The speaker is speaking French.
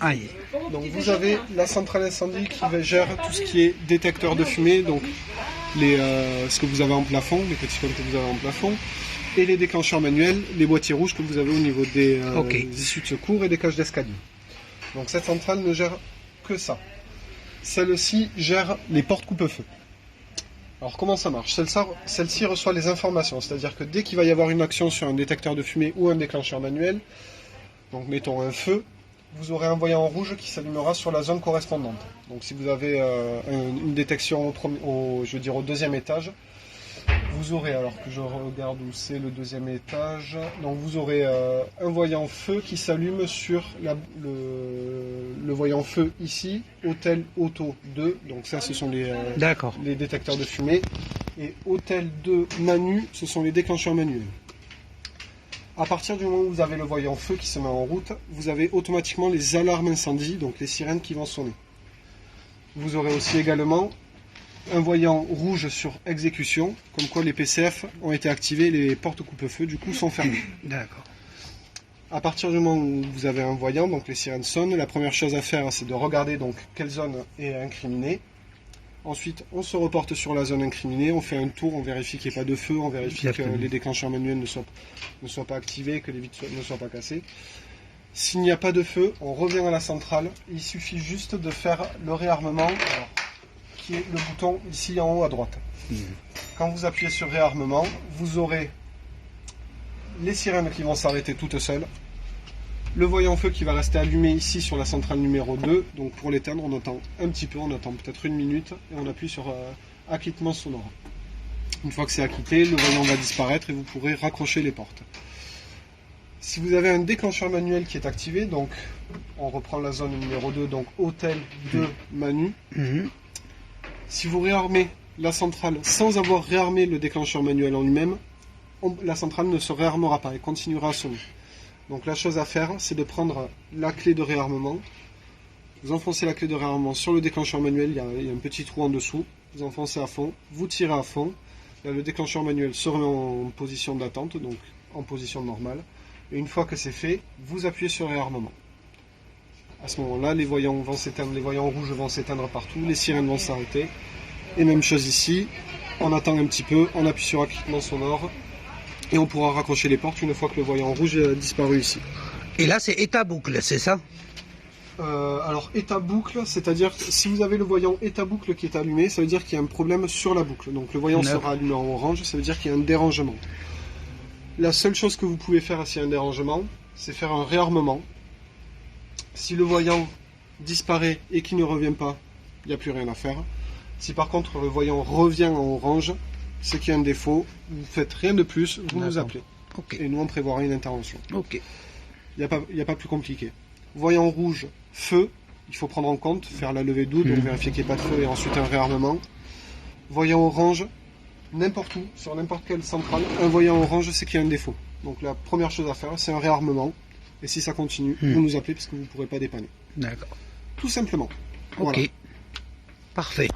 Aïe. Donc vous avez la centrale incendie qui gère tout ce qui est détecteur de fumée, donc ce que vous avez en plafond, les petits cônes que vous avez en plafond, et les déclencheurs manuels, les boîtiers rouges que vous avez au niveau des issues de secours et des cages d'escalier. Donc cette centrale ne gère que ça. Celle-ci gère les portes coupe-feu. Alors comment ça marche? Celle-ci reçoit les informations, c'est-à-dire que dès qu'il va y avoir une action sur un détecteur de fumée ou un déclencheur manuel, donc mettons un feu, vous aurez un voyant rouge qui s'allumera sur la zone correspondante. Donc si vous avez une détection au deuxième étage, vous aurez, alors que je regarde où c'est le deuxième étage, donc vous aurez un voyant feu qui s'allume sur le voyant feu ici, hôtel auto 2, donc ça ce sont les détecteurs de fumée, et hôtel 2 Manu, ce sont les déclencheurs manuels. À partir du moment où vous avez le voyant feu qui se met en route, vous avez automatiquement les alarmes incendie, donc les sirènes qui vont sonner. Vous aurez aussi également un voyant rouge sur exécution, comme quoi les PCF ont été activés, les portes coupe-feu du coup sont fermées. D'accord. À partir du moment où vous avez un voyant, donc les sirènes sonnent, la première chose à faire c'est de regarder donc quelle zone est incriminée. Ensuite, on se reporte sur la zone incriminée, on fait un tour, on vérifie qu'il n'y ait pas de feu, on vérifie que les déclencheurs manuels ne soient pas activés, que les vitres ne soient pas cassées. S'il n'y a pas de feu, on revient à la centrale. Il suffit juste de faire le réarmement, qui est le bouton ici en haut à droite. Quand vous appuyez sur réarmement, vous aurez les sirènes qui vont s'arrêter toutes seules. Le voyant feu qui va rester allumé ici sur la centrale numéro 2. Donc pour l'éteindre, on attend un petit peu, on attend peut-être une minute et on appuie sur acquittement sonore. Une fois que c'est acquitté, le voyant va disparaître et vous pourrez raccrocher les portes. Si vous avez un déclencheur manuel qui est activé, donc on reprend la zone numéro 2, donc hôtel 2 Manu. Si vous réarmez la centrale sans avoir réarmé le déclencheur manuel en lui-même, la centrale ne se réarmera pas et continuera à sonner. Donc la chose à faire, c'est de prendre la clé de réarmement, vous enfoncez la clé de réarmement sur le déclencheur manuel, il y a un petit trou en dessous, vous enfoncez à fond, vous tirez à fond, là, le déclencheur manuel se remet en position d'attente, donc en position normale, et une fois que c'est fait, vous appuyez sur réarmement. À ce moment-là, les voyants vont s'éteindre, les voyants rouges vont s'éteindre partout, les sirènes vont s'arrêter, et même chose ici, on attend un petit peu, on appuie sur acquittement sonore, et on pourra raccrocher les portes une fois que le voyant rouge a disparu ici. Et là, c'est état boucle, c'est ça? Alors, état boucle, c'est-à-dire si vous avez le voyant état boucle qui est allumé, ça veut dire qu'il y a un problème sur la boucle. Donc le voyant sera allumé en orange, ça veut dire qu'il y a un dérangement. La seule chose que vous pouvez faire s'il y a un dérangement, c'est faire un réarmement. Si le voyant disparaît et qu'il ne revient pas, il n'y a plus rien à faire. Si par contre le voyant revient en orange, c'est qu'il y a un défaut, vous ne faites rien de plus, vous nous appelez. Et nous on prévoira une intervention. Il n'y a pas plus compliqué. Voyant rouge, feu, il faut prendre en compte, faire la levée d'eau, donc vérifier qu'il n'y ait pas de feu et ensuite un réarmement. Voyant orange, n'importe où, sur n'importe quelle centrale, un voyant orange c'est qu'il y a un défaut. Donc la première chose à faire, c'est un réarmement. Et si ça continue, vous nous appelez parce que vous ne pourrez pas dépanner. D'accord. Tout simplement. Ok. Voilà. Parfait.